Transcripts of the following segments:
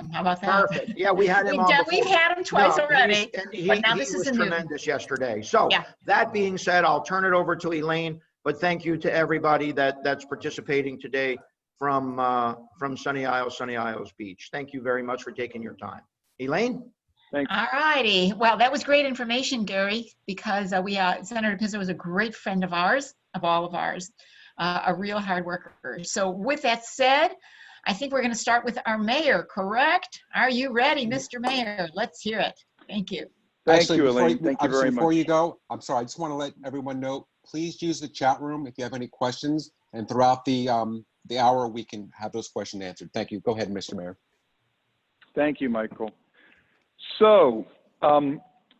him. How about that? Perfect. Yeah, we had him on before. We've had him twice already, but now he this was is a new. tremendous yesterday. So Yeah. that being said, I'll turn it over to Elaine, but thank you to everybody that's participating today from Sunny Isles Beach. Thank you very much for taking your time. Elaine? Thanks. All righty. Well, that was great information, Gary, because Senator Pizzo was a great friend of ours, of all of ours, a real hard worker. So with that said, I think we're going to start with our mayor, correct? Are you ready, Mr. Mayor? Let's hear it. Thank you. Thank you, Elaine. Thank you very much. Before you go, I'm sorry, I just want to let everyone know, please use the chat room if you have any questions, and throughout the hour, we can have those questions answered. Thank you. Go ahead, Mr. Mayor. Thank you, Michael. So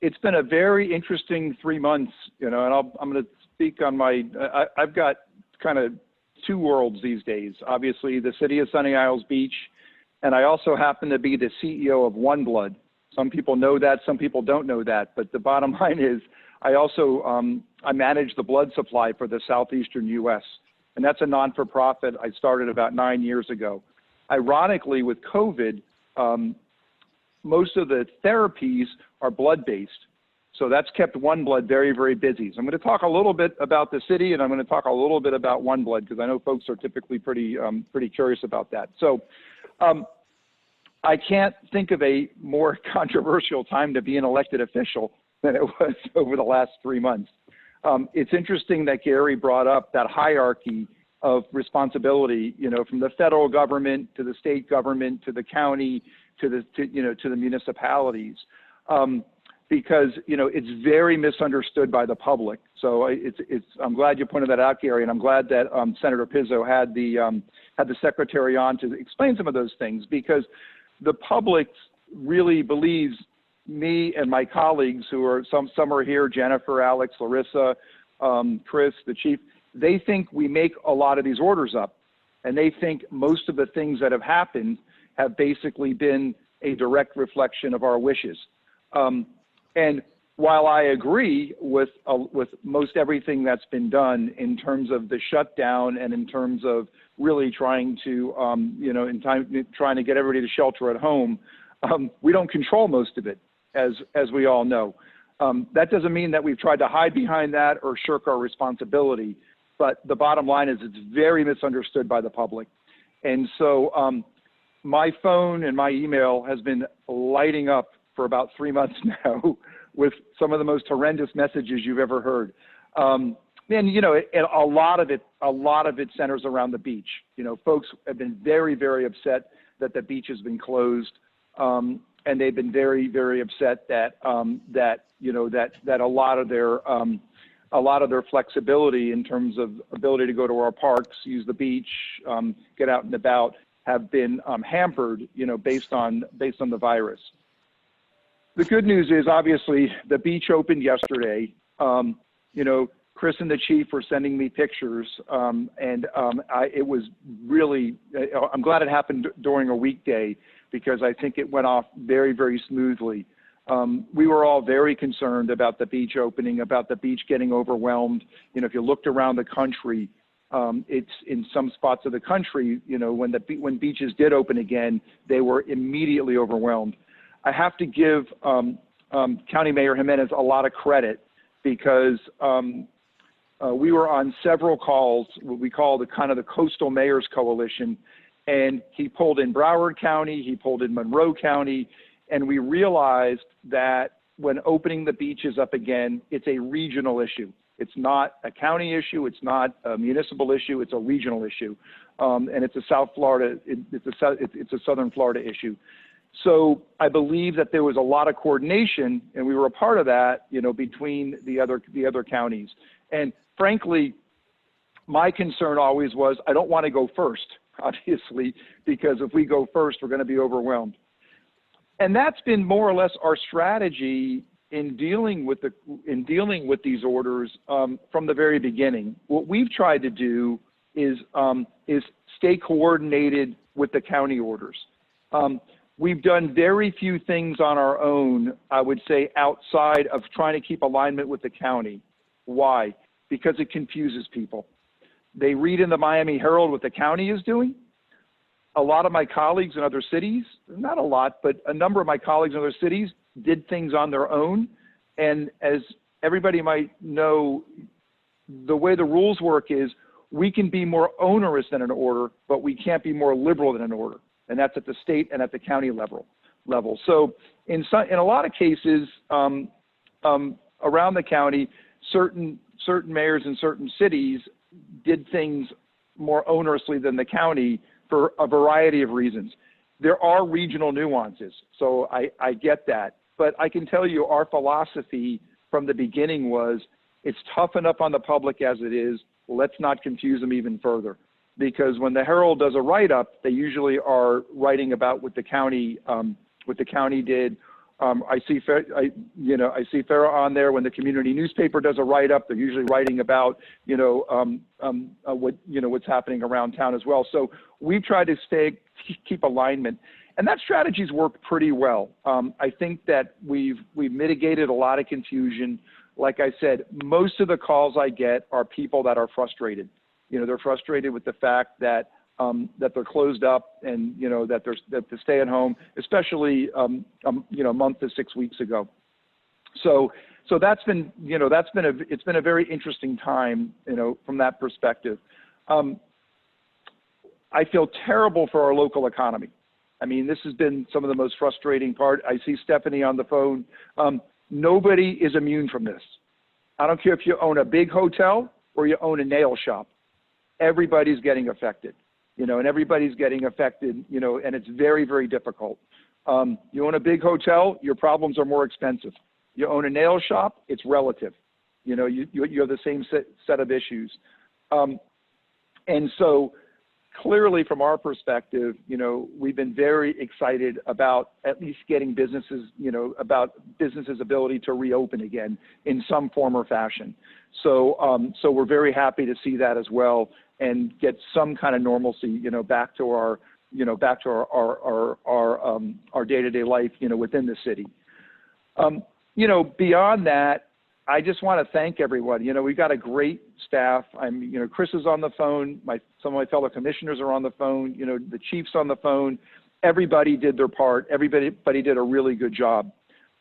it's been a very interesting 3 months, and I'm going to speak on I've got kind of two worlds these days. Obviously, the city of Sunny Isles Beach, and I also happen to be the CEO of One Blood. Some people know that, some people don't know that, but the bottom line is I also I manage the blood supply for the southeastern U.S., and that's a non-for-profit I started about 9 years ago. Ironically, with COVID, most of the therapies are blood-based. So that's kept One Blood very, very busy. So I'm going to talk a little bit about the city, and I'm going to talk a little bit about One Blood, because I know folks are typically pretty curious about that. So I can't think of a more controversial time to be an elected official than it was over the last 3 months. It's interesting that Gary brought up that hierarchy of responsibility, from the federal government to the state government to the county to the municipalities, because it's very misunderstood by the public. So I'm glad you pointed that out, Gary, and I'm glad that Senator Pizzo had the secretary on to explain some of those things, because the public really believes me and my colleagues, who are some are here, Jennifer, Alex, Larissa, Chris, the chief. They think we make a lot of these orders up, and they think most of the things that have happened have basically been a direct reflection of our wishes. And while I agree with most everything that's been done in terms of the shutdown and in terms of really trying to, trying to get everybody to shelter at home, we don't control most of it, as we all know. That doesn't mean that we've tried to hide behind that or shirk our responsibility, but the bottom line is it's very misunderstood by the public. And so my phone and my email has been lighting up for about 3 months now with some of the most horrendous messages you've ever heard. And a lot of it centers around the beach. Folks have been very, very upset that the beach has been closed, and they've been very, very upset that that a lot of their flexibility in terms of ability to go to our parks, use the beach, get out and about, have been hampered, based on the virus. The good news is, obviously, the beach opened yesterday. Chris and the chief were sending me pictures, and it was really, I'm glad it happened during a weekday, because I think it went off very, very smoothly. We were all very concerned about the beach opening, about the beach getting overwhelmed. If you looked around the country, it's in some spots of the country, when beaches did open again, they were immediately overwhelmed. I have to give County Mayor Jimenez a lot of credit, because we were on several calls, what we call the Coastal Mayors Coalition, and he pulled in Broward County, he pulled in Monroe County, and we realized that when opening the beaches up again, it's a regional issue. It's not a county issue, it's not a municipal issue, it's a regional issue, and it's a it's a Southern Florida issue. So I believe that there was a lot of coordination, and we were a part of that, between the other counties. And frankly, my concern always was, I don't want to go first, obviously, because if we go first, we're going to be overwhelmed. And that's been more or less our strategy in dealing with these orders from the very beginning. What we've tried to do is stay coordinated with the county orders. We've done very few things on our own, I would say, outside of trying to keep alignment with the county. Why? Because it confuses people. They read in the Miami Herald what the county is doing, a lot of my colleagues in other cities, not a lot, but a number of my colleagues in other cities did things on their own. And as everybody might know, the way the rules work is we can be more onerous than an order, but we can't be more liberal than an order. And that's at the state and at the county level. So in a lot of cases around the county, certain mayors in certain cities did things more onerously than the county for a variety of reasons. There are regional nuances, so I get that. But I can tell you our philosophy from the beginning was, it's tough enough on the public as it is, let's not confuse them even further. Because when the Herald does a write-up, they usually are writing about what the county did. I see Farrah on there. When the community newspaper does a write-up, they're usually writing about what's happening around town as well. So we've tried to keep alignment, and that strategy's worked pretty well. I think that we've mitigated a lot of confusion. Like I said, most of the calls I get are people that are frustrated. They're frustrated with the fact that they're closed up and, that to stay at home, especially, a month to 6 weeks ago. So that's been, it's been a very interesting time, from that perspective. I feel terrible for our local economy. I mean, this has been some of the most frustrating part. I see Stephanie on the phone. Nobody is immune from this. I don't care if you own a big hotel or you own a nail shop. Everybody's getting affected, and everybody's getting affected, and it's very, very difficult. You own a big hotel, your problems are more expensive. You own a nail shop, it's relative. You have the same set of issues. And so clearly from our perspective, we've been very excited about at least getting businesses, about businesses' ability to reopen again in some form or fashion. So we're very happy to see that as well and get some kind of normalcy, back to our day-to-day life, within the city. Beyond that, I just want to thank everyone. We've got a great staff. Chris is on the phone. Some of my fellow commissioners are on the phone. The chief's on the phone. Everybody did their part. Everybody did a really good job.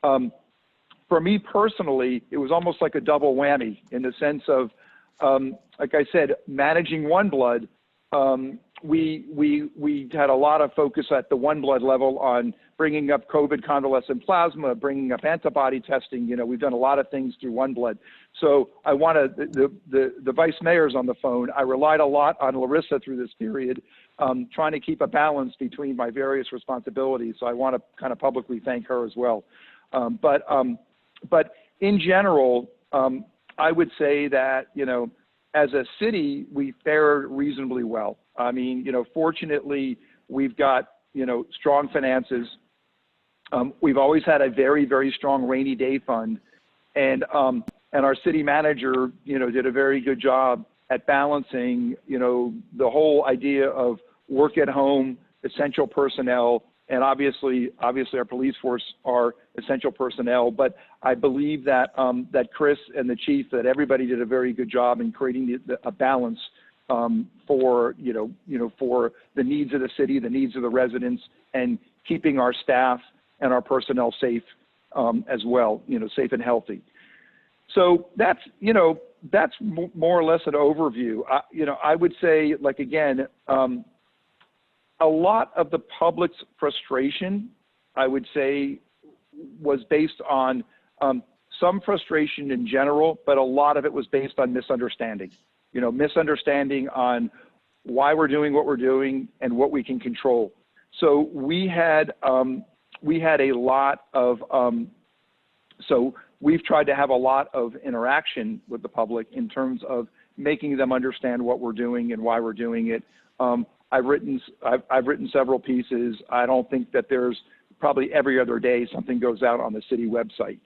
For me personally, it was almost like a double whammy in the sense of, like I said, managing OneBlood. We had a lot of focus at the OneBlood level on bringing up COVID convalescent plasma, bringing up antibody testing. We've done a lot of things through OneBlood. So I wanted the vice mayor's on the phone. I relied a lot on Larissa through this period, trying to keep a balance between my various responsibilities. So I want to kind of publicly thank her as well. But in general, I would say that, as a city, we fared reasonably well. I mean, fortunately, we've got, strong finances. We've always had a very, very strong rainy day fund. And our city manager, did a very good job at balancing, the whole idea of work at home, essential personnel, and obviously our police force are essential personnel. But I believe that that Chris and the chief, that everybody did a very good job in creating a balance for for the needs of the city, the needs of the residents, and keeping our staff and our personnel safe as well, safe and healthy. So that's more or less an overview. I would say, like, again, a lot of the public's frustration, I would say, was based on some frustration in general, but a lot of it was based on misunderstanding. Misunderstanding on why we're doing what we're doing and what we can control. So we had a lot of, so we've tried to have a lot of interaction with the public in terms of making them understand what we're doing and why we're doing it. I've written several pieces. I don't think that there's probably every other day something goes out on the city website.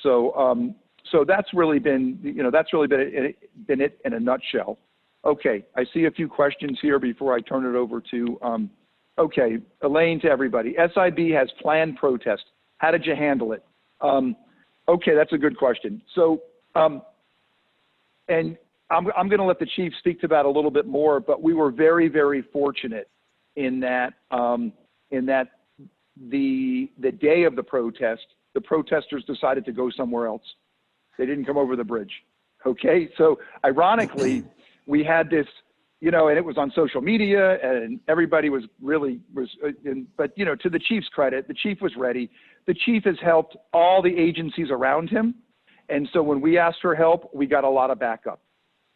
So so that's really been been it in a nutshell. Okay, I see a few questions here before I turn it over to okay, Elaine, to everybody. SIB has planned protest. How did you handle it? Okay, that's a good question. So and I'm going to let the chief speak to that a little bit more, but we were very, very fortunate in that the day of the protest, the protesters decided to go somewhere else. They didn't come over the bridge. Okay, so ironically, we had this, and it was on social media, and everybody was but to the chief's credit, the chief was ready. The chief has helped all the agencies around him, and so when we asked for help, we got a lot of backup.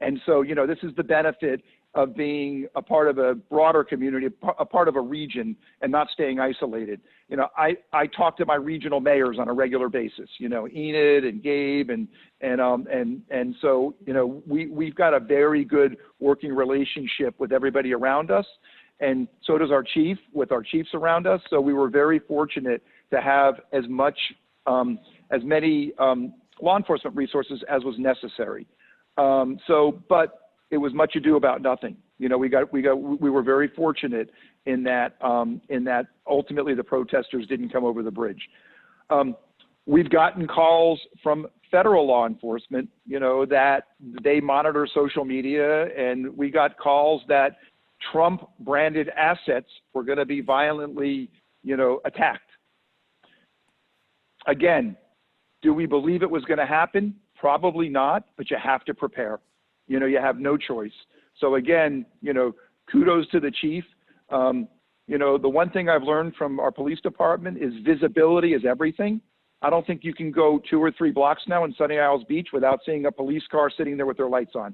And so, this is the benefit of being a part of a broader community, a part of a region, and not staying isolated. I talk to my regional mayors on a regular basis, Enid and Gabe, and so, we've got a very good working relationship with everybody around us, and so does our chief with our chiefs around us. So we were very fortunate to have as many law enforcement resources as was necessary. But it was much ado about nothing. We were very fortunate in that ultimately the protesters didn't come over the bridge. We've gotten calls from federal law enforcement, that they monitor social media, and we got calls that Trump branded assets were going to be violently, attacked. Again, do we believe it was going to happen? Probably not, but you have to prepare. You have no choice. So again, kudos to the chief. The one thing I've learned from our police department is visibility is everything. I don't think you can go 2 or 3 blocks now in Sunny Isles Beach without seeing a police car sitting there with their lights on.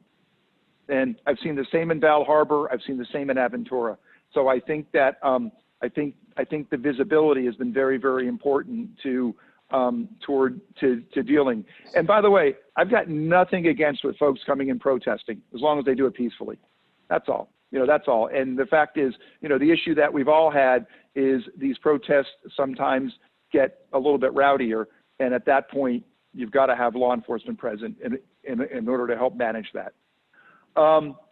And I've seen the same in Val Harbor. I've seen the same in Aventura. So I think that I think the visibility has been very, very important to dealing. And by the way, I've got nothing against with folks coming and protesting as long as they do it peacefully. That's all. That's all. And the fact is, the issue that we've all had is these protests sometimes get a little bit rowdier, and at that point, you've got to have law enforcement present in order to help manage that.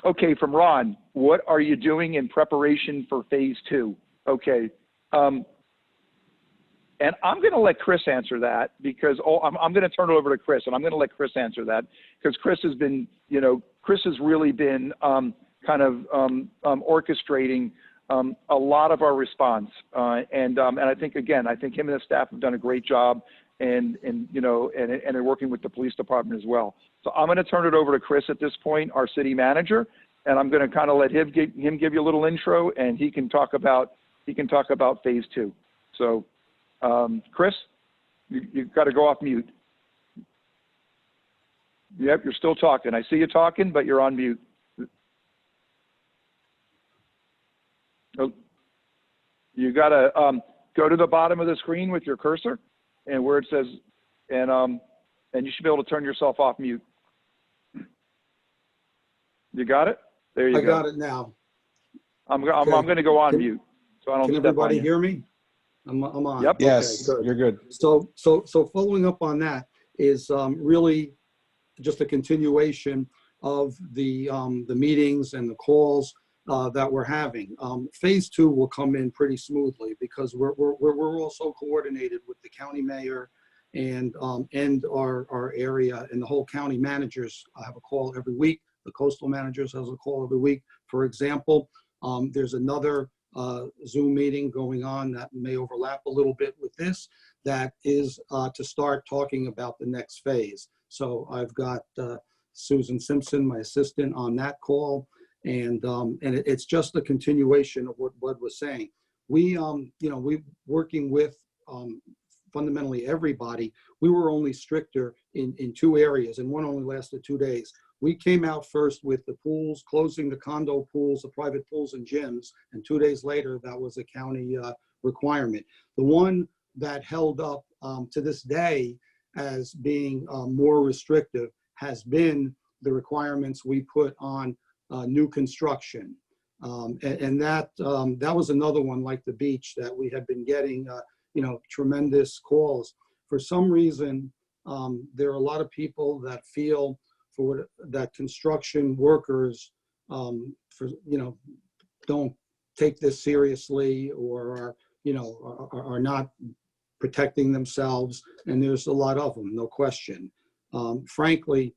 Okay, from Ron, what are you doing in preparation for phase 2? Okay. And I'm going to let Chris answer that because I'm going to turn it over to Chris, and I'm going to let Chris answer that because Chris has been, Chris has really been orchestrating a lot of our response. And I think, again, I think him and his staff have done a great job and are working with the police department as well. So I'm going to turn it over to Chris at this point, our city manager, and I'm going to kind of let him give you a little intro, and he can talk about phase 2. So. Chris, you've got to go off mute. Yep, you're still talking. I see you talking, but you're on mute. Oh, you got to go to the bottom of the screen with your cursor, and where it says, and you should be able to turn yourself off mute. You got it? There you go. I got it now. I'm going to go on mute, so I don't. Can everybody hear me? I'm on. Yep. Yes, Okay, you're good. So following up on that is really just a continuation of the meetings and the calls that we're having. Phase 2 will come in pretty smoothly because we're also coordinated with the county mayor and our area, and the whole county managers have a call every week. The coastal managers has a call every week. For example, there's another Zoom meeting going on that may overlap a little bit with this, that is to start talking about the next phase. So I've got Susan Simpson, my assistant, on that call, and it's just a continuation of what Bud was saying. We working with fundamentally everybody. We were only stricter in 2 areas, and one only lasted 2 days. We came out first with the pools, closing the condo pools, the private pools and gyms, and 2 days later, that was a county requirement. The one that held up to this day as being more restrictive has been the requirements we put on new construction. And that was another one like the beach that we have been getting, tremendous calls. For some reason, there are a lot of people that feel that construction workers, don't take this seriously or are not protecting themselves, and there's a lot of them, no question. Frankly,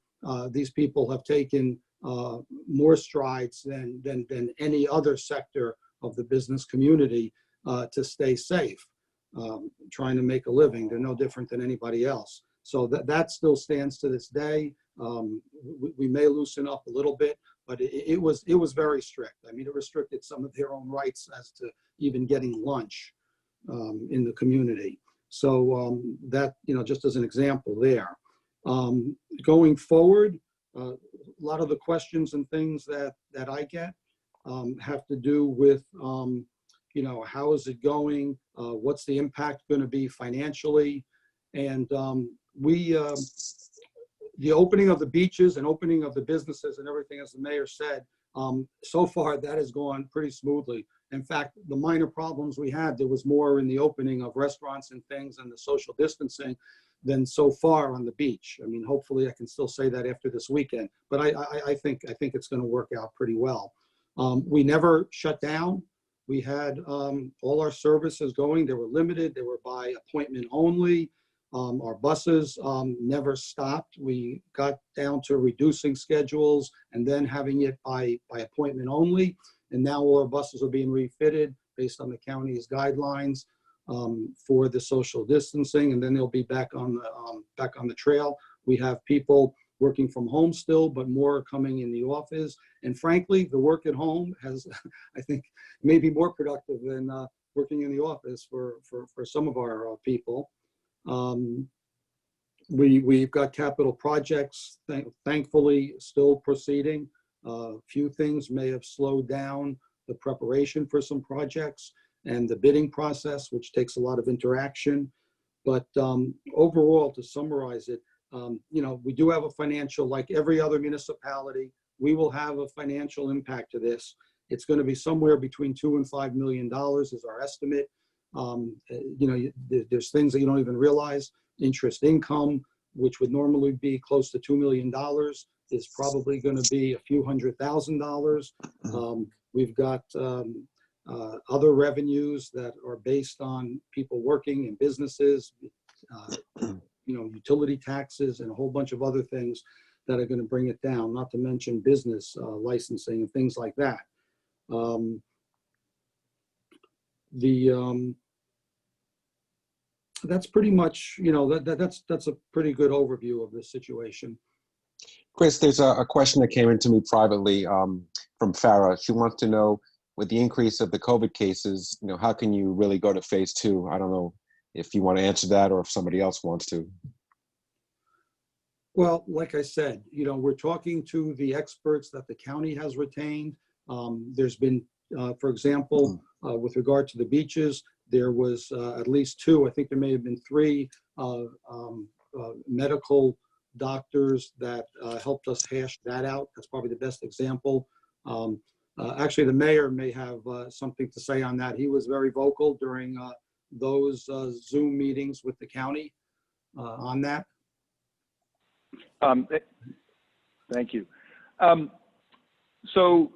these people have taken more strides than any other sector of the business community to stay safe, trying to make a living. They're no different than anybody else. So that still stands to this day. We may loosen up a little bit, but it was very strict. I mean, it restricted some of their own rights as to even getting lunch in the community. So that, just as an example there. Going forward, a lot of the questions and things that I get have to do with, how is it going? What's the impact going to be financially? And the opening of the beaches and opening of the businesses and everything, as the mayor said, so far that has gone pretty smoothly. In fact, the minor problems we had, there was more in the opening of restaurants and things and the social distancing than so far on the beach. I mean, hopefully I can still say that after this weekend, but I think it's going to work out pretty well. We never shut down. We had all our services going. They were limited. They were by appointment only. Our buses never stopped. We got down to reducing schedules and then having it by appointment only. And now all our buses are being refitted based on the county's guidelines for the social distancing, and then they'll be back on the trail. We have people working from home still, but more are coming in the office. And frankly, the work at home has, I think, maybe more productive than working in the office for some of our people. We've got capital projects, thankfully, still proceeding. Few things may have slowed down the preparation for some projects and the bidding process, which takes a lot of interaction. But overall, to summarize it, we do have a financial, like every other municipality, we will have a financial impact to this. It's going to be somewhere between $2 and $5 million is our estimate. There's things that you don't even realize. Interest income, which would normally be close to $2 million, is probably going to be a few $100,000. We've got other revenues that are based on people working in businesses, utility taxes and a whole bunch of other things that are going to bring it down, not to mention business licensing and things like that. That's pretty much, that's a pretty good overview of the situation. Chris, there's a question that came into me privately from Farah. She wants to know, with the increase of the COVID cases, how can you really go to phase 2? I don't know if you want to answer that or if somebody else wants to. Well, like I said, we're talking to the experts that the county has retained. There's been, for example, with regard to the beaches, there was at least 2, I think there may have been 3 medical doctors that helped us hash that out. That's probably the best example. Actually, the mayor may have something to say on that. He was very vocal during those Zoom meetings with the county on that. Thank you. So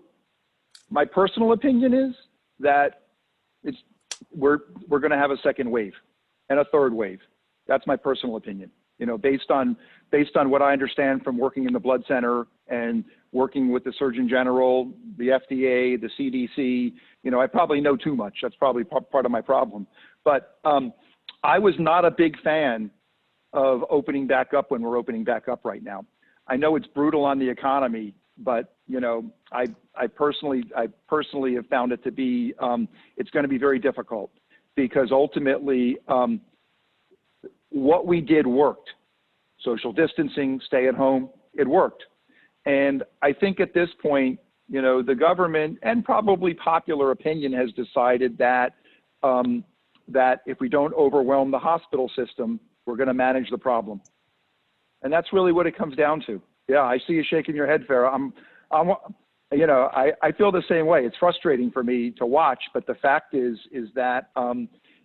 my personal opinion is that we're going to have a second wave and a third wave. That's my personal opinion. Based on what I understand from working in the blood center and working with the Surgeon General, the FDA, the CDC, I probably know too much. That's probably part of my problem. But I was not a big fan of opening back up when we're opening back up right now. I know it's brutal on the economy, but I personally have found it to be it's going to be very difficult, because ultimately what we did worked. Social distancing, stay at home, it worked. And I think at this point, the government and probably popular opinion has decided that that if we don't overwhelm the hospital system, we're going to manage the problem. And that's really what it comes down to. Yeah, I see you shaking your head, Farah. I feel the same way. It's frustrating for me to watch, but the fact is that,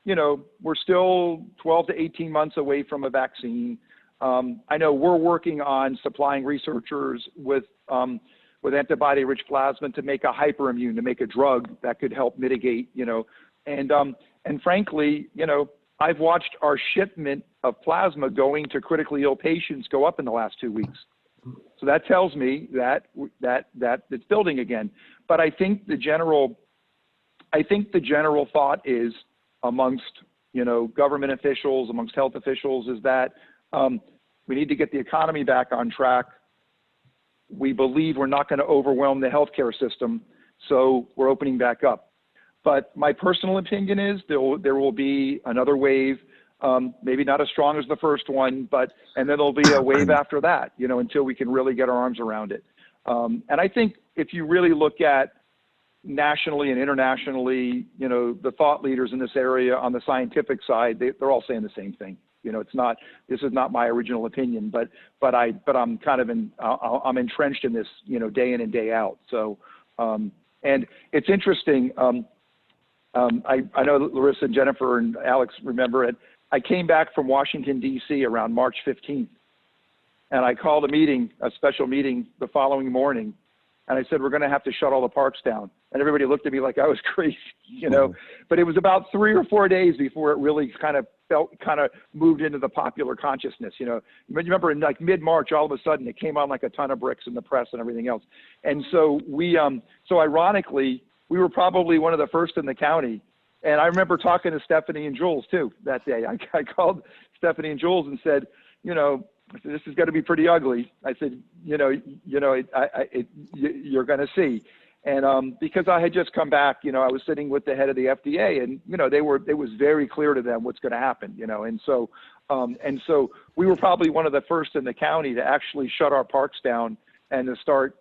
we're still 12 to 18 months away from a vaccine. I know we're working on supplying researchers with antibody-rich plasma to make a hyperimmune, to make a drug that could help mitigate, and frankly, I've watched our shipment of plasma going to critically ill patients go up in the last 2 weeks. So that tells me that it's building again. But I think the general I think the general thought is amongst, government officials, amongst health officials, is that we need to get the economy back on track. We believe we're not going to overwhelm the healthcare system, so we're opening back up. But my personal opinion is there will be another wave, maybe not as strong as the first one, and then there'll be a wave after that, until we can really get our arms around it. And I think if you really look at nationally and internationally, the thought leaders in this area on the scientific side, they're all saying the same thing. This is not my original opinion, but I'm kind of I'm entrenched in this, day in and day out. So, and it's interesting. I know that Larissa and Jennifer and Alex remember it. I came back from Washington, D.C. around March 15th, and I called a special meeting the following morning, and I said, we're going to have to shut all the parks down. And everybody looked at me like I was crazy, But it was about 3 or 4 days before it really kind of moved into the popular consciousness, You remember in like mid-March, all of a sudden it came on like a ton of bricks in the press and everything else. And so so ironically, we were probably one of the first in the county. And I remember talking to Stephanie and Jules too that day. I called Stephanie and Jules and said, I said, this is going to be pretty ugly. I said, you're going to see. And because I had just come back, I was sitting with the head of the FDA, and it was very clear to them what's going to happen, and so we were probably one of the first in the county to actually shut our parks down and to start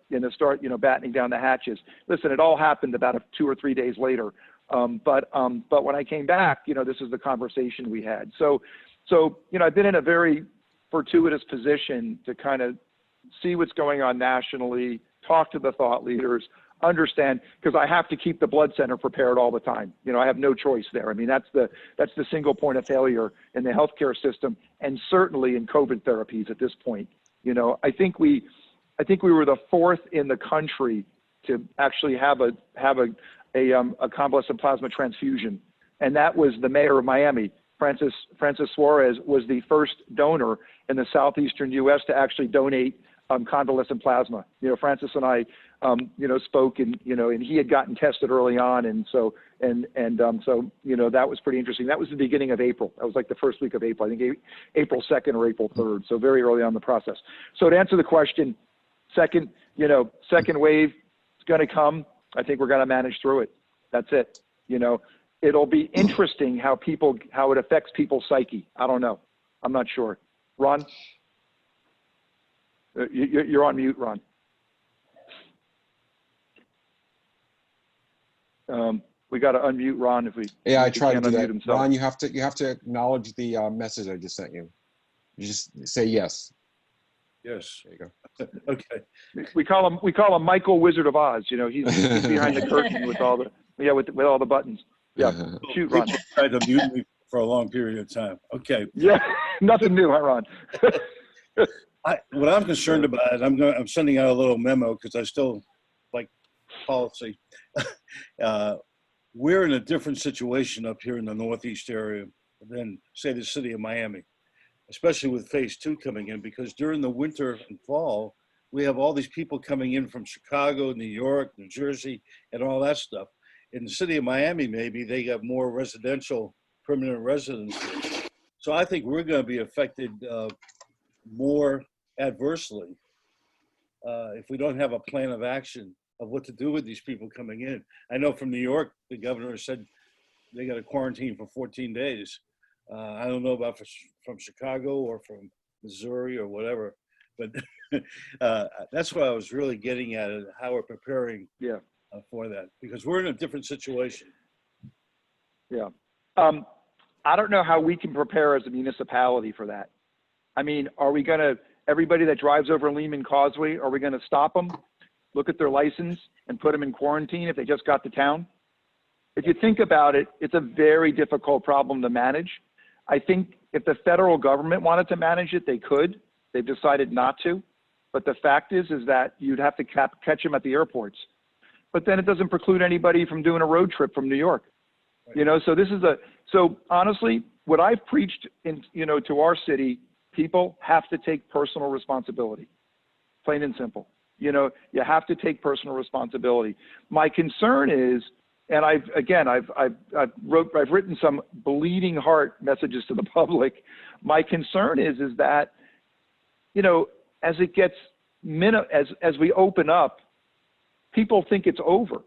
battening down the hatches. Listen, it all happened about 2 or 3 days later, but when I came back, this is the conversation we had. So I've been in a very fortuitous position to kind of see what's going on nationally, talk to the thought leaders, understand, because I have to keep the blood center prepared all the time. I have no choice there. I mean, that's the single point of failure in the healthcare system, and certainly in COVID therapies at this point. I think we were the 4th in the country to actually have a convalescent plasma transfusion, and that was the mayor of Miami. Francis Suarez was the first donor in the southeastern U.S. to actually donate convalescent plasma. Francis and I, spoke, and he had gotten tested early on, and so that was pretty interesting. That was the beginning of April. That was like the first week of April. I think April 2nd or April 3rd. So very early on in the process. So to answer the question, second wave is going to come. I think we're going to manage through it. That's it. It'll be interesting how it affects people's psyche. I don't know. I'm not sure. Ron? You're on mute, Ron. We got to unmute Ron if we. Yeah, I tried to do that. Himself. Ron, you have to acknowledge the message I just sent you. You just say yes. Yes. There you go. Okay. We call him Michael Wizard of Oz. He's behind the curtain with all the buttons. Yeah. Shoot, Ron. People tried to mute me for a long period of time. Okay. Yeah. Nothing new, huh, Ron? What I'm concerned about is I'm sending out a little memo because I still like policy. We're in a different situation up here in the Northeast area than, say, the city of Miami, especially with phase 2 coming in, because during the winter and fall, we have all these people coming in from Chicago, New York, New Jersey, and all that stuff. In the city of Miami, maybe they have more residential permanent residents. So I think we're going to be affected more adversely if we don't have a plan of action of what to do with these people coming in. I know from New York, the governor said they got to quarantine for 14 days. I don't know about from Chicago or from Missouri or whatever, but that's what I was really getting at, how we're preparing for that, because we're in a different situation. Yeah. I don't know how we can prepare as a municipality for that. I mean, are we going to, everybody that drives over Lehman Causeway, are we going to stop them, look at their license, and put them in quarantine if they just got to town? If you think about it, it's a very difficult problem to manage. I think if the federal government wanted to manage it, they could. They've decided not to. But the fact is that you'd have to catch them at the airports. But then it doesn't preclude anybody from doing a road trip from New York. So honestly, what I've preached to our city, people have to take personal responsibility, plain and simple. You have to take personal responsibility. My concern is, and I've written some bleeding heart messages to the public. My concern is that, you know, as it gets as we open up, people think it's over.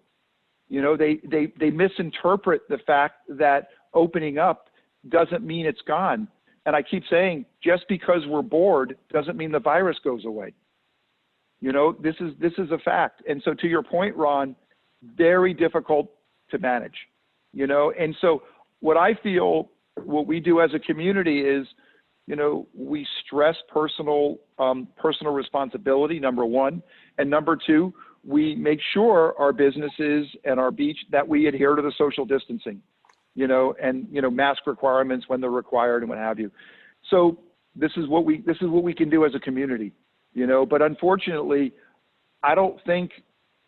You know, they misinterpret the fact that opening up doesn't mean it's gone. And I keep saying, just because we're bored doesn't mean the virus goes away. You know, this is a fact. And so to your point, Ron, very difficult to manage, you know? And so what I feel, what we do as a community is, you know, we stress personal responsibility, number one. And number two, we make sure our businesses and our beach, that we adhere to the social distancing, you know, and, you know, mask requirements when they're required and what have you. So this is what we can do as a community, you know, but unfortunately, I don't think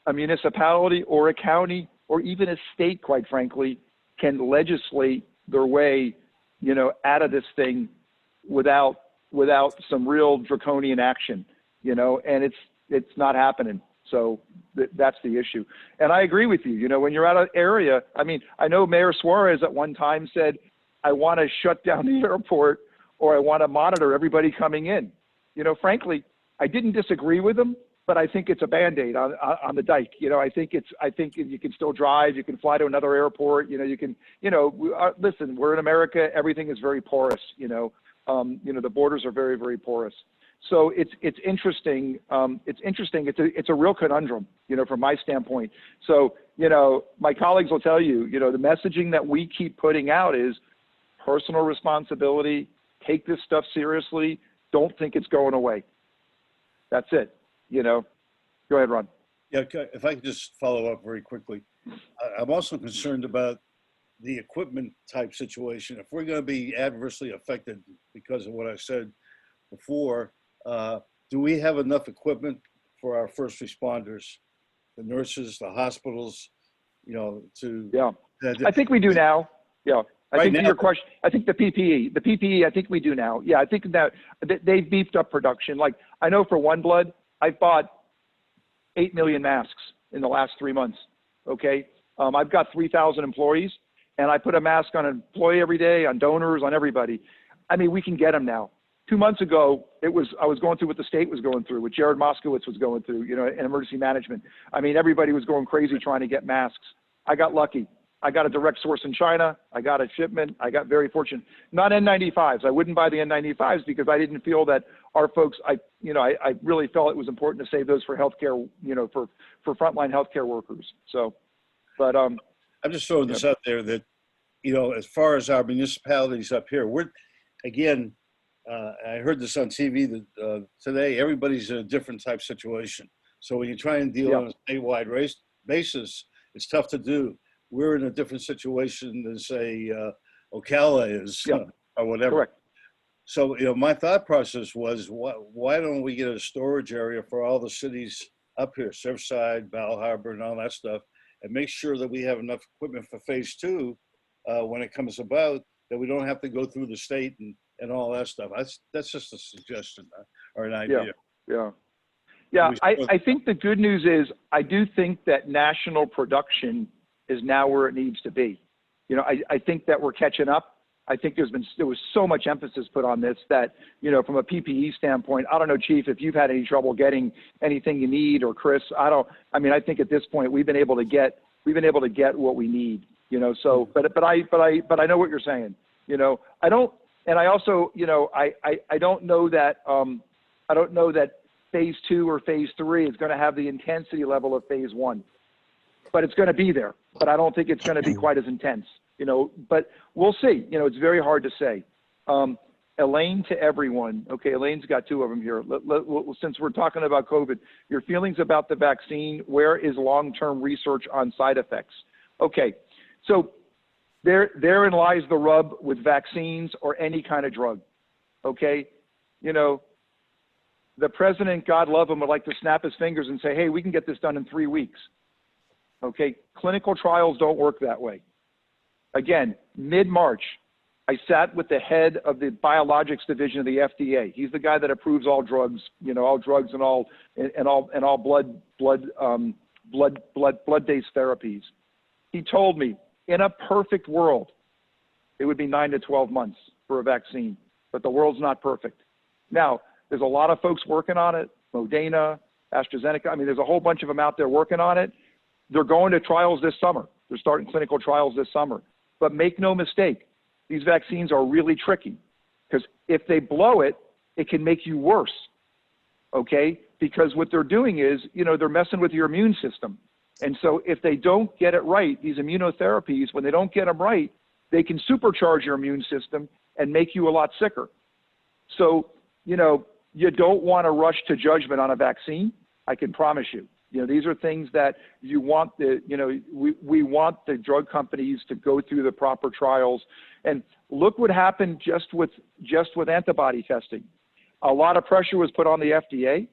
a municipality or a county or even a state, quite frankly, can legislate their way, you know, out of this thing without some real draconian action, you know, and it's not happening. So that's the issue. And I agree with you. You know, when you're out of area, I mean, I know Mayor Suarez at one time said, I want to shut down the airport, or I want to monitor everybody coming in. You know, frankly, I didn't disagree with him, but I think it's a Band-Aid on the dike. You know, I think you can still drive, you can fly to another airport, you know, you can, you know, listen, we're in America, everything is very porous, you know, the borders are very, very porous. So it's interesting. It's a real conundrum, you know, from my standpoint. So, you know, my colleagues will tell you, you know, the messaging that we keep putting out is personal responsibility. Take this stuff seriously. Don't think it's going away. That's it. You know, go ahead, Ron. Yeah, if I could just follow up very quickly. I'm also concerned about the equipment type situation. If we're going to be adversely affected because of what I said before, do we have enough equipment for our first responders, the nurses, the hospitals, you know, to... Yeah, I think we do now. Yeah. I think now, to your question, I think the PPE, I think we do now. Yeah, I think that they've beefed up production. Like, I know for One Blood, I've bought 8 million masks in the last 3 months, okay? I've got 3,000 employees, and I put a mask on an employee every day, on donors, on everybody. I mean, we can get them now. 2 months ago, I was going through what the state was going through, what Jared Moskowitz was going through, you know, in emergency management. I mean, everybody was going crazy trying to get masks. I got lucky. I got a direct source in China. I got a shipment. I got very fortunate. Not N95s. I wouldn't buy the N95s because I didn't feel that our folks, I really felt it was important to save those for healthcare, you know, for frontline healthcare workers. So, but I'm just throwing this out there that, you know, as far as our municipalities up here, we're, again, I heard this on TV that, today, everybody's in a different type situation. So when you try and deal on a statewide basis, it's tough to do. We're in a different situation than, say, Ocala is, or whatever. Correct. So, you know, my thought process was, why don't we get a storage area for all the cities up here, Surfside, Val Harbor, and all that stuff, and make sure that we have enough equipment for phase 2 when it comes about, that we don't have to go through the state and all that stuff. That's just a suggestion or an idea. Yeah. I think the good news is I do think that national production is now where it needs to be. You know, I think that we're catching up. I think there was so much emphasis put on this that, you know, from a PPE standpoint, I don't know, Chief, if you've had any trouble getting anything you need, or Chris, I think at this point we've been able to get what we need, you know, so, but I know what you're saying, you know, I don't know that phase 2 or phase 3 is going to have the intensity level of phase 1, but it's going to be there. But I don't think it's going to be quite as intense, you know, but we'll see. You know, it's very hard to say. Elaine, to everyone. Okay, Elaine's got 2 of them here. Since we're talking about COVID, your feelings about the vaccine, where is long-term research on side effects? Okay, so therein lies the rub with vaccines or any kind of drug, okay? You know, the president, God love him, would like to snap his fingers and say, hey, we can get this done in 3 weeks. Okay, clinical trials don't work that way. Again, mid-March, I sat with the head of the biologics division of the FDA. He's the guy that approves all drugs, you know, all drugs and all blood-based therapies. He told me, in a perfect world, it would be 9 to 12 months for a vaccine, but the world's not perfect. Now, there's a lot of folks working on it, Moderna, AstraZeneca. I mean, there's a whole bunch of them out there working on it. They're going to trials this summer. They're starting clinical trials this summer. But make no mistake, these vaccines are really tricky, because if they blow it, it can make you worse, okay? Because what they're doing is, you know, they're messing with your immune system. And so if they don't get it right, these immunotherapies, when they don't get them right, they can supercharge your immune system and make you a lot sicker. So, you know, you don't want to rush to judgment on a vaccine, I can promise you. You know, these are things that you want we want the drug companies to go through the proper trials. And look what happened just with antibody testing. A lot of pressure was put on the FDA.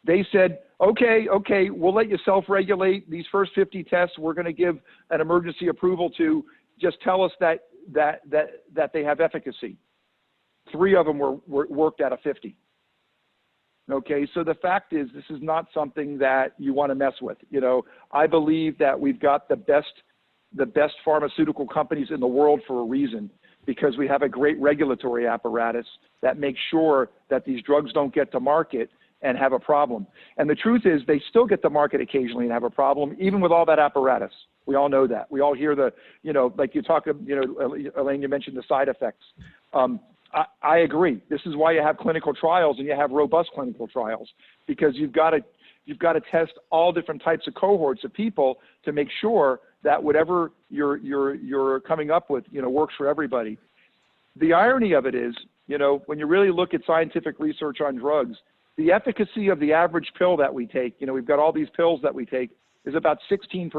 They said, okay, we'll let you self-regulate these first 50 tests. We're going to give an emergency approval to. Just tell us that they have efficacy. 3 of them were worked out of 50. Okay, so the fact is, this is not something that you want to mess with. You know, I believe that we've got the best pharmaceutical companies in the world for a reason, because we have a great regulatory apparatus that makes sure that these drugs don't get to market and have a problem. And the truth is, they still get to market occasionally and have a problem, even with all that apparatus. We all know that. We all hear the, you know, like you talk, you know, Elaine, you mentioned the side effects. I agree. This is why you have clinical trials, and you have robust clinical trials, because you've got to test all different types of cohorts of people to make sure that whatever you're coming up with, you know, works for everybody. The irony of it is, you know, when you really look at scientific research on drugs, the efficacy of the average pill that we take, you know, we've got all these pills that we take, is about 16%.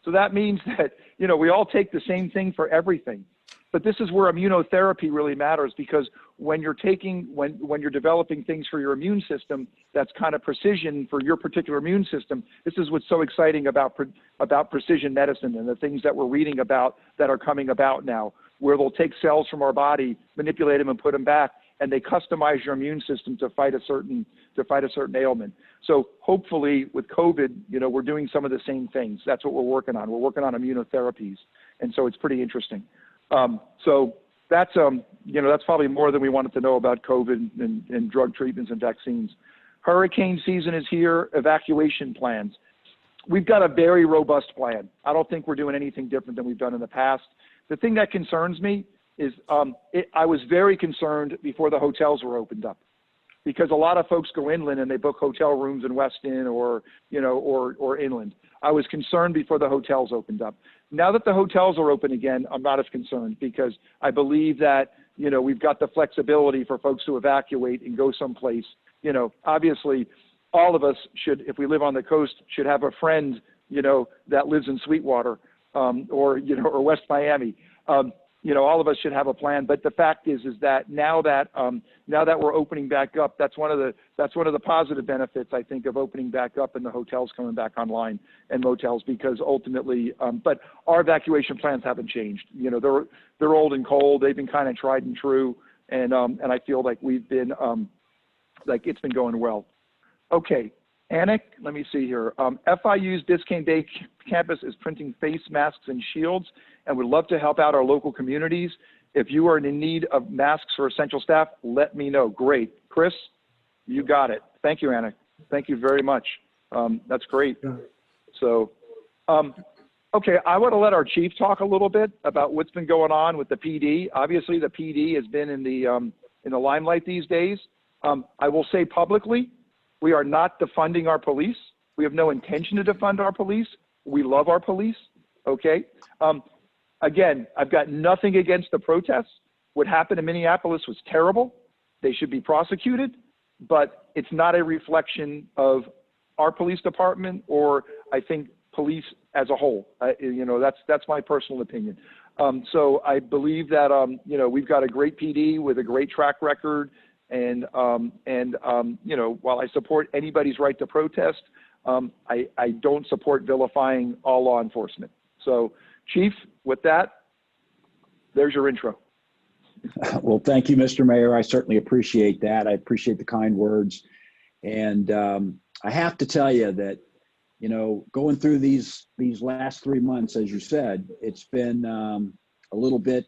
So that means that, you know, we all take the same thing for everything. But this is where immunotherapy really matters, because when you're developing things for your immune system, that's kind of precision for your particular immune system. This is what's so exciting about precision medicine and the things that we're reading about that are coming about now, where they'll take cells from our body, manipulate them and put them back, and they customize your immune system to fight a certain ailment. So hopefully with COVID, you know, we're doing some of the same things. That's what we're working on. We're working on immunotherapies. And so it's pretty interesting. So that's, you know, that's probably more than we wanted to know about COVID and drug treatments and vaccines. Hurricane season is here, evacuation plans. We've got a very robust plan. I don't think we're doing anything different than we've done in the past. The thing that concerns me is I was very concerned before the hotels were opened up, because a lot of folks go inland and they book hotel rooms in Weston or, you know, or inland. I was concerned before the hotels opened up. Now that the hotels are open again, I'm not as concerned, because I believe that, you know, we've got the flexibility for folks to evacuate and go someplace. You know, obviously all of us should, if we live on the coast, should have a friend, you know, that lives in Sweetwater, or, you know, or West Miami. You know, all of us should have a plan. But the fact is that now that we're opening back up, that's one of the positive benefits, I think, of opening back up and the hotels coming back online and motels, because ultimately, but our evacuation plans haven't changed. You know, they're old and cold. They've been kind of tried and true, and I feel like we've been like it's been going well. Okay. Anik, let me see here. FIU's Biscayne Bay campus is printing face masks and shields, and would love to help out our local communities. If you are in need of masks for essential staff, let me know. Great. Chris, you got it. Thank you, Anik. Thank you very much. That's great. So, okay, I want to let our chief talk a little bit about what's been going on with the PD. Obviously, the PD has been in the limelight these days. I will say publicly, we are not defunding our police. We have no intention to defund our police. We love our police, okay? Again, I've got nothing against the protests. What happened in Minneapolis was terrible. They should be prosecuted, but it's not a reflection of our police department, or I think police as a whole. You know, that's my personal opinion. So I believe that, you know, we've got a great PD with a great track record. And you know, while I support anybody's right to protest, I don't support vilifying all law enforcement. So, Chief, with that, there's your intro. Well, thank you, Mr. Mayor. I certainly appreciate that. I appreciate the kind words. And I have to tell you that you know, going through these last 3 months, as you said, it's been a little bit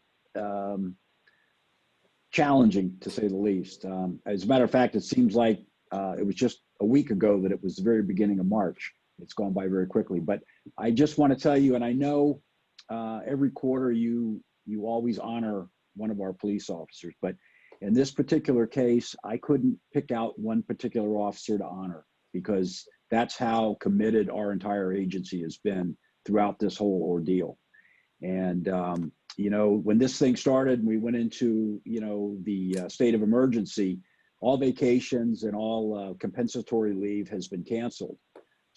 challenging, to say the least. As a matter of fact, it seems like it was just a week ago that it was the very beginning of March. It's gone by very quickly. But I just want to tell you, and I know every quarter you always honor one of our police officers, but in this particular case, I couldn't pick out one particular officer to honor, because that's how committed our entire agency has been throughout this whole ordeal. And, you know, when this thing started, we went into, you know, the state of emergency, all vacations and all compensatory leave has been canceled.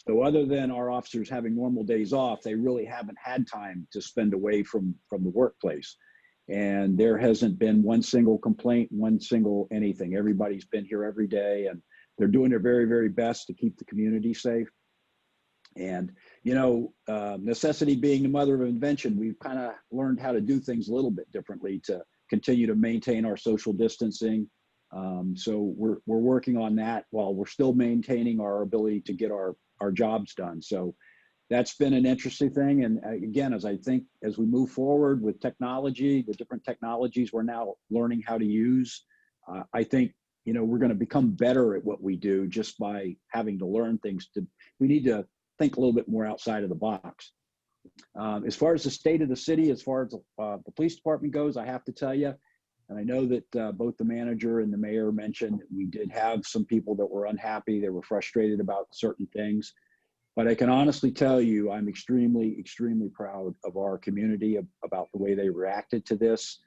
So other than our officers having normal days off, they really haven't had time to spend away from the workplace. And there hasn't been one single complaint, one single anything. Everybody's been here every day, and they're doing their very, very best to keep the community safe. And, you know, necessity being the mother of invention, we've kind of learned how to do things a little bit differently to continue to maintain our social distancing. So we're working on that while we're still maintaining our ability to get our jobs done. So that's been an interesting thing. And again, as we move forward with technology, the different technologies we're now learning how to use, I think, you know, we're going to become better at what we do just by having to learn things. We need to think a little bit more outside of the box. As far as the state of the city, as far as the police department goes, I have to tell you, and I know that both the manager and the mayor mentioned we did have some people that were unhappy. They were frustrated about certain things. But I can honestly tell you, I'm extremely, extremely proud of our community about the way they reacted to this.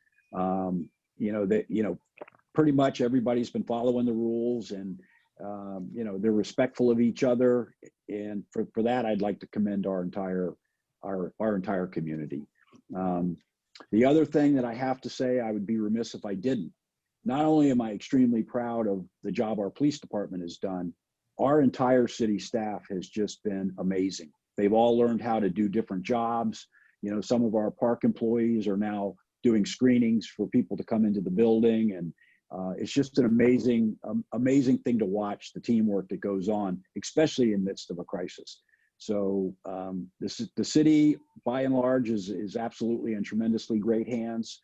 Pretty much everybody's been following the rules, and they're respectful of each other. And for that, I'd like to commend our entire community. The other thing that I have to say, I would be remiss if I didn't. Not only am I extremely proud of the job our police department has done, our entire city staff has just been amazing. They've all learned how to do different jobs. You know, some of our park employees are now doing screenings for people to come into the building. And it's just an amazing thing to watch, the teamwork that goes on, especially in the midst of a crisis. So the city, by and large, is absolutely in tremendously great hands.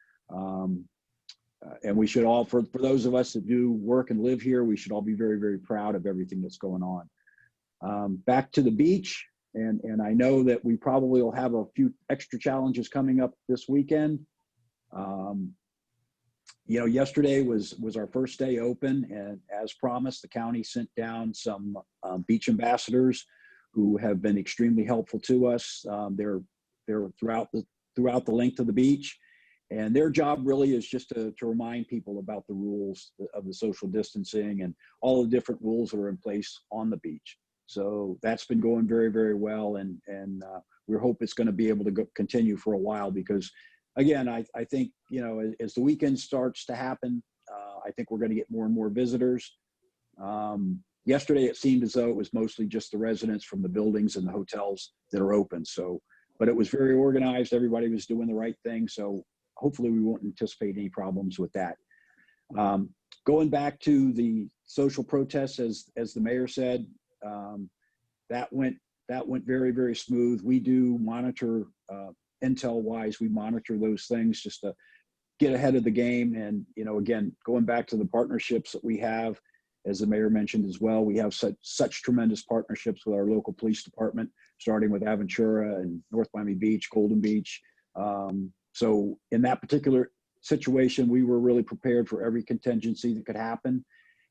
And we should all, for those of us that do work and live here, we should all be very, very proud of everything that's going on. Back to the beach, and I know that we probably will have a few extra challenges coming up this weekend. Yesterday was our first day open, and as promised, the county sent down some beach ambassadors who have been extremely helpful to us. They're throughout the length of the beach. And their job really is just to remind people about the rules of the social distancing and all the different rules that are in place on the beach. So that's been going very, very well. And we hope it's going to be able to continue for a while, because, again, I think, you know, as the weekend starts to happen, I think we're going to get more and more visitors. Yesterday, it seemed as though it was mostly just the residents from the buildings and the hotels that are open. So, but it was very organized. Everybody was doing the right thing. So hopefully we won't anticipate any problems with that. Going back to the social protests, as the mayor said, that went very, very smooth. We do monitor, intel-wise, we monitor those things just to get ahead of the game. And, you know, again, going back to the partnerships that we have, as the mayor mentioned as well, we have such tremendous partnerships with our local police department, starting with Aventura and North Miami Beach, Golden Beach. So in that particular situation, we were really prepared for every contingency that could happen.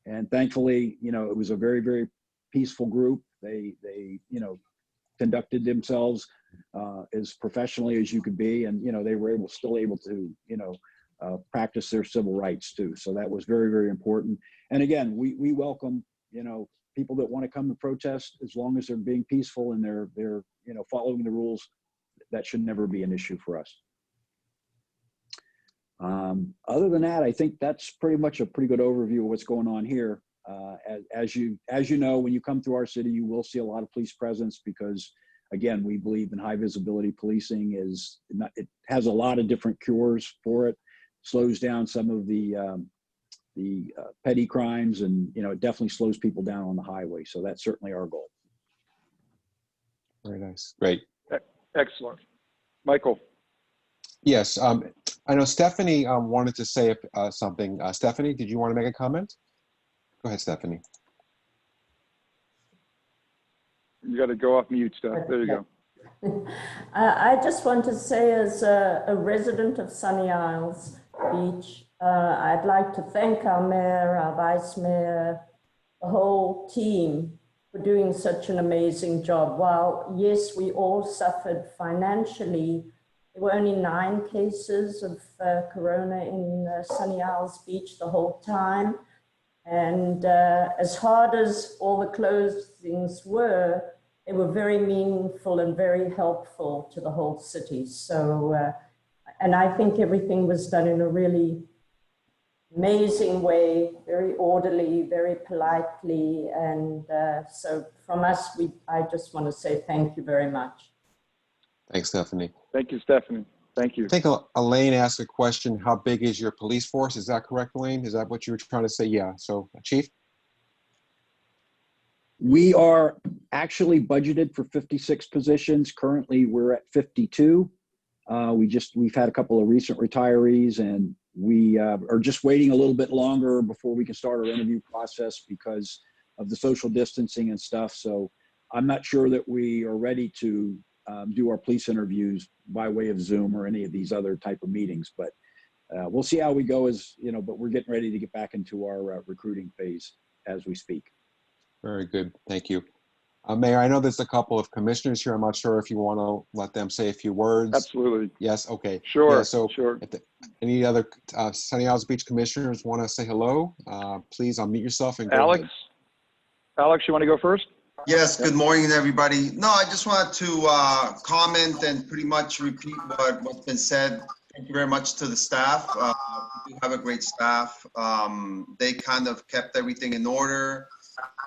And thankfully, you know, it was a very, very peaceful group. They conducted themselves as professionally as you could be. And, you know, they were still able to, practice their civil rights too. So that was very, very important. And again, we welcome, people that want to come to protest, as long as they're being peaceful and they're following the rules. That should never be an issue for us. Other than that, I think that's pretty much a pretty good overview of what's going on here. As you know, when you come through our city, you will see a lot of police presence, because, again, we believe in high visibility policing. It has a lot of different cures for it. Slows down some of the petty crimes, and it definitely slows people down on the highway. So that's certainly our goal. Very nice. Great. Excellent. Michael. Yes. I know Stephanie wanted to say something. Stephanie, did you want to make a comment? Go ahead, Stephanie. You got to go off mute, Steph. There you go. I just want to say, as a resident of Sunny Isles Beach, I'd like to thank our mayor, our vice mayor, the whole team for doing such an amazing job. While, yes, we all suffered financially, there were only 9 cases of corona in Sunny Isles Beach the whole time. And as hard as all the closings were, they were very meaningful and very helpful to the whole city. So, and I think everything was done in a really amazing way, very orderly, very politely. And so from us, I just want to say thank you very much. Thanks, Stephanie. Thank you, Stephanie. Thank you. I think Elaine asked a question, how big is your police force? Is that correct, Elaine? Is that what you were trying to say? Yeah. So, Chief? We are actually budgeted for 56 positions. Currently, we're at 52. We've had a couple of recent retirees, and we are just waiting a little bit longer before we can start our interview process because of the social distancing and stuff. So I'm not sure that we are ready to do our police interviews by way of Zoom or any of these other type of meetings, but we'll see how we go but we're getting ready to get back into our recruiting phase as we speak. Very good. Thank you. Mayor, I know there's a couple of commissioners here. I'm not sure if you want to let them say a few words. Absolutely. Yes. Okay. Sure. Yeah, so sure. Any other Sunny Isles Beach commissioners want to say hello? Please unmute yourself and go Alex. ahead. Alex, you want to go first? Yes, good morning, everybody. No, I just wanted to comment and pretty much repeat what's been said. Thank you very much to the staff. We do have a great staff. They kind of kept everything in order.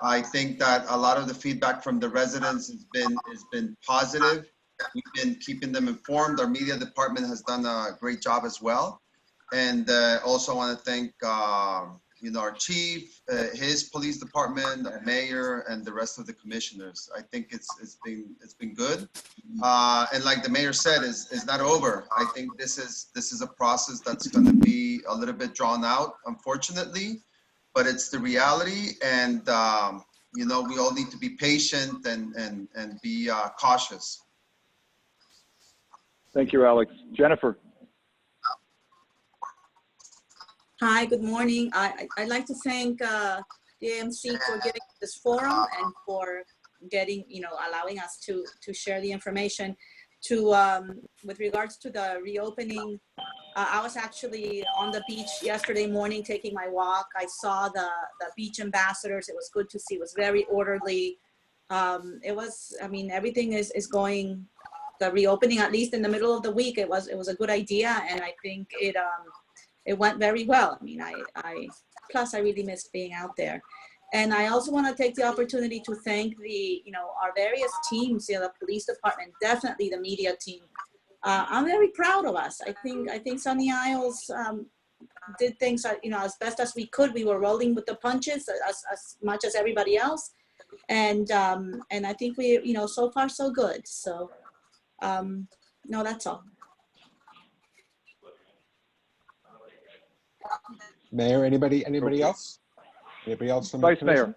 I think that a lot of the feedback from the residents has been positive. We've been keeping them informed. Our media department has done a great job as well. And also want to thank our chief, his police department, our mayor, and the rest of the commissioners. I think it's been good. And like the mayor said, is not over. I think this is a process that's going to be a little bit drawn out, unfortunately, but it's the reality. And we all need to be patient and be cautious. Thank you, Alex. Jennifer. Hi, good morning. I'd like to thank the AMC for giving this forum and for getting, allowing us to share the information. With regards to the reopening, I was actually on the beach yesterday morning taking my walk. I saw the beach ambassadors. It was good to see. It was very orderly. Everything is going, the reopening, at least in the middle of the week, it was a good idea, and I think it went very well. Plus I really missed being out there. And I also want to take the opportunity to thank our various teams, the police department, definitely the media team. I'm very proud of us. I think Sunny Isles did things, as best as we could. We were rolling with the punches as much as everybody else. And I think we, so far so good. So, no, that's all. Mayor, anybody Okay. else? Anybody else from Vice the commission?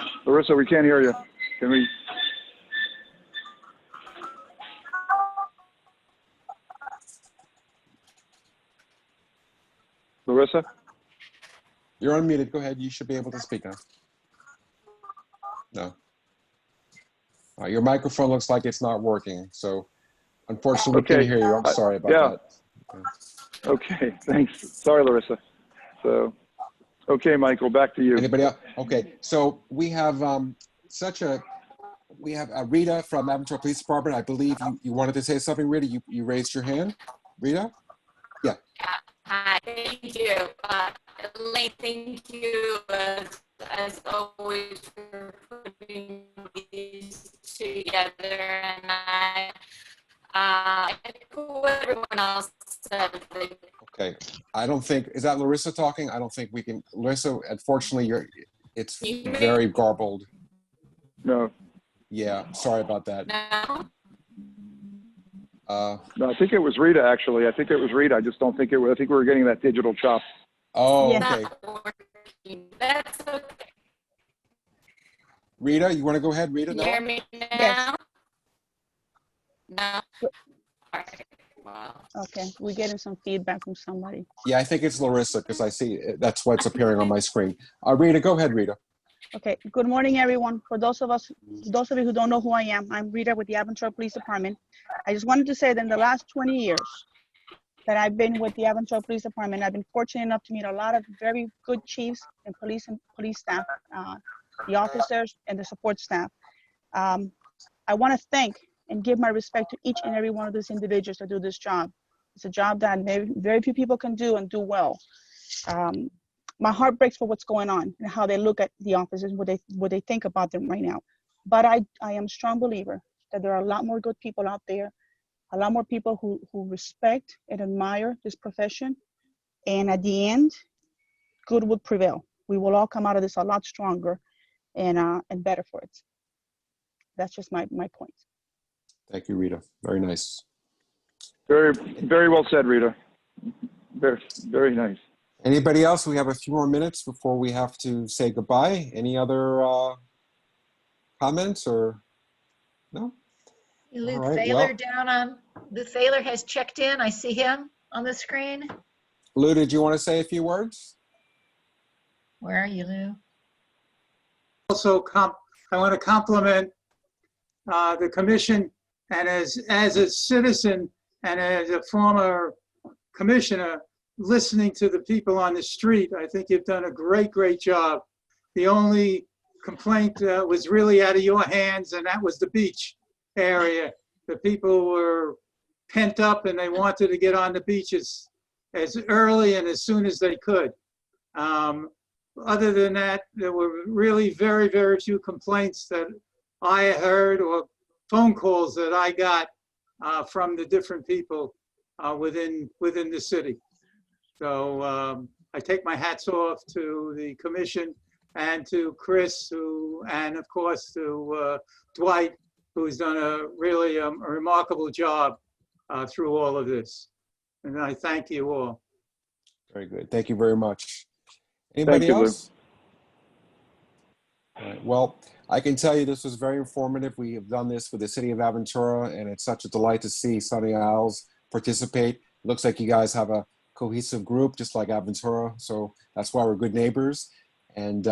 Mayor. Larissa, we can't hear you. Can we? Larissa? You're unmuted. Go ahead. You should be able to speak now. No. Your microphone looks like it's not working. So unfortunately, we can't hear you. I'm sorry about that. Okay, thanks. Sorry, Larissa. So, okay, Michael, back to you. Anybody else? Okay, so we have Rita from Aventura Police Department. I believe you wanted to say something, Rita. You raised your hand, Rita? Yeah. Hi, thank you. Elaine, thank you as always for putting these together. And I echo what everyone else said. The Okay, I don't think, is that Larissa talking? I don't think we can, Larissa, unfortunately, it's very garbled. No, Yeah, sorry about that. No. no, I think it was Rita, actually. I think it was Rita. I just don't think it was, I think we were getting that digital chop. Oh, It's okay. not working. That's okay. Rita, you want to go ahead, Rita? Can you Now? hear me now? Yes. No. All right. Wow. Okay, we're getting some feedback from somebody. Yeah, I think it's Larissa because I see that's what's appearing on my screen. Rita, go ahead, Rita. Okay, good morning, everyone. For those of you who don't know who I am, I'm Rita with the Aventura Police Department. I just wanted to say that in the last 20 years that I've been with the Aventura Police Department, I've been fortunate enough to meet a lot of very good chiefs and police staff, the officers and the support staff. I want to thank and give my respect to each and every one of these individuals that do this job. It's a job that very few people can do and do well. My heart breaks for what's going on and how they look at the officers, what they think about them right now. But I am a strong believer that there are a lot more good people out there, a lot more people who respect and admire this profession. And at the end, good will prevail. We will all come out of this a lot stronger and better for it. That's just my point. Thank you, Rita. Very nice. Very, very well said, Rita. Very, very nice. Anybody else? We have a few more minutes before we have to say goodbye. Any other comments or no? Lou All right, Thaler well, Lou Thaler has checked in. I see him on the screen. Lou, did you want to say a few words? Where are you, Lou? Also, I want to compliment the commission, and as a citizen and as a former commissioner, listening to the people on the street, I think you've done a great job. The only complaint was really out of your hands, and that was the beach area. The people were pent up and they wanted to get on the beaches as early and as soon as they could. Other than that, there were really very few complaints that I heard or phone calls that I got from the different people within the city. So I take my hats off to the commission and to Chris, and of course to Dwight, who's done a really a remarkable job through all of this. And I thank you all. Very good. Thank you very much. Anybody else? All right. Well, I can tell you this was very informative. We have done this with the city of Aventura, and it's such a delight to see Sunny Isles participate. Looks like you guys have a cohesive group, just like Aventura. So that's why we're good neighbors. And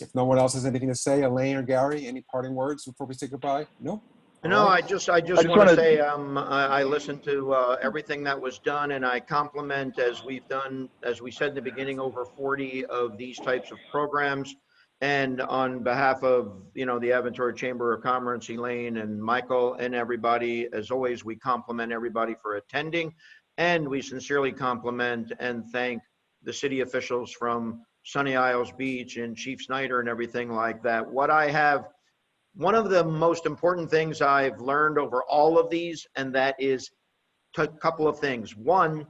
if no one else has anything to say, Elaine or Gary, any parting words before we say goodbye? No? No, I just want to say I listened to everything that was done, and I compliment, as we've done, as we said in the beginning, over 40 of these types of programs. And on behalf of, the Aventura Chamber of Commerce, Elaine and Michael and everybody, as always, we compliment everybody for attending, and we sincerely compliment and thank the city officials from Sunny Isles Beach and Chief Snyder and everything like that. One of the most important things I've learned over all of these, and that is a couple of things. One,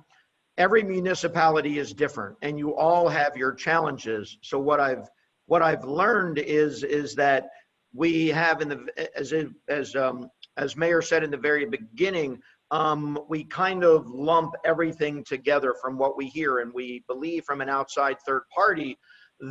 every municipality is different and you all have your challenges. So what I've learned is that we have, as Mayor said in the very beginning, we kind of lump everything together from what we hear, and we believe from an outside third party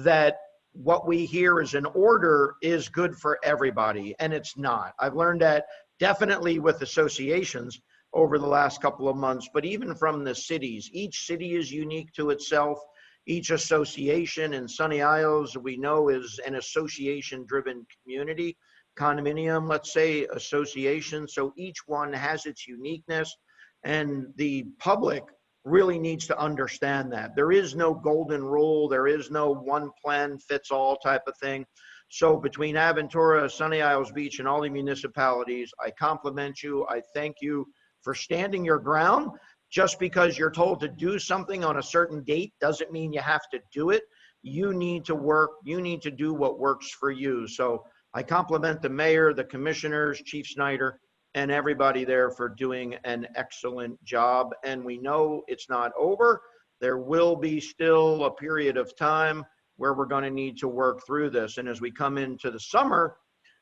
that what we hear as an order is good for everybody, and it's not. I've learned that definitely with associations over the last couple of months, but even from the cities. Each city is unique to itself. Each association in Sunny Isles, we know, is an association-driven community, condominium, let's say, association. So each one has its uniqueness, and the public really needs to understand that. There is no golden rule. There is no one plan fits all type of thing. So between Aventura, Sunny Isles Beach, and all the municipalities, I compliment you. I thank you for standing your ground. Just because you're told to do something on a certain date doesn't mean you have to do it. You need to work. You need to do what works for you. So I compliment the mayor, the commissioners, Chief Snyder, and everybody there for doing an excellent job. And we know it's not over. There will be still a period of time where we're going to need to work through this. And as we come into the summer,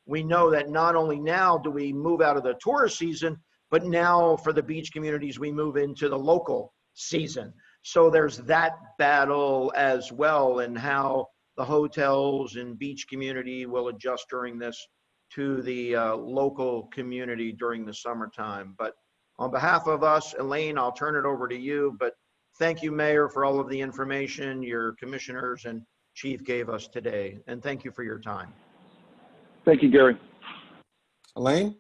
we know that not only now do we move out of the tourist season, but now for the beach communities, we move into the local season. So there's that battle as well, and how the hotels and beach community will adjust during this to the local community during the summertime. But on behalf of us, Elaine, I'll turn it over to you. But thank you, Mayor, for all of the information your commissioners and chief gave us today. And thank you for your time. Thank you, Gary. Elaine?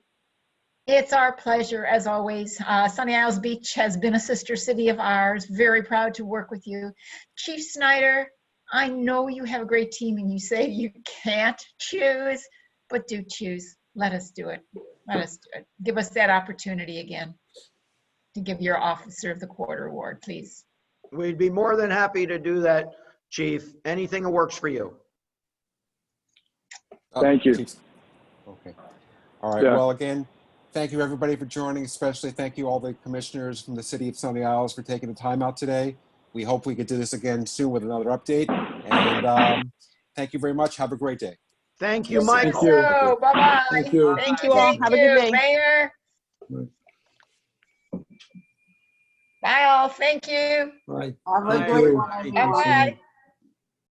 It's our pleasure, as always. Sunny Isles Beach has been a sister city of ours. Very proud to work with you. Chief Snyder, I know you have a great team and you say you can't choose, but do choose. Let us do it. Let us do it. Give us that opportunity again to give your Officer of the Quarter award, please. We'd be more than happy to do that, Chief. Anything that works for you. Thank you. Okay. All right. Yeah. Well, again, thank you everybody for joining. Especially thank you all the commissioners from the city of Sunny Isles for taking the time out today. We hope we could do this again soon with another update. And thank you very much. Have a great day. Thank you, Thank Michael. you. So, bye-bye. Thank you. Thank you all. Have a good day. Mayor. Bye all. Thank you. Right. Have a Thank great you. one, Thank everyone. you. Bye-bye.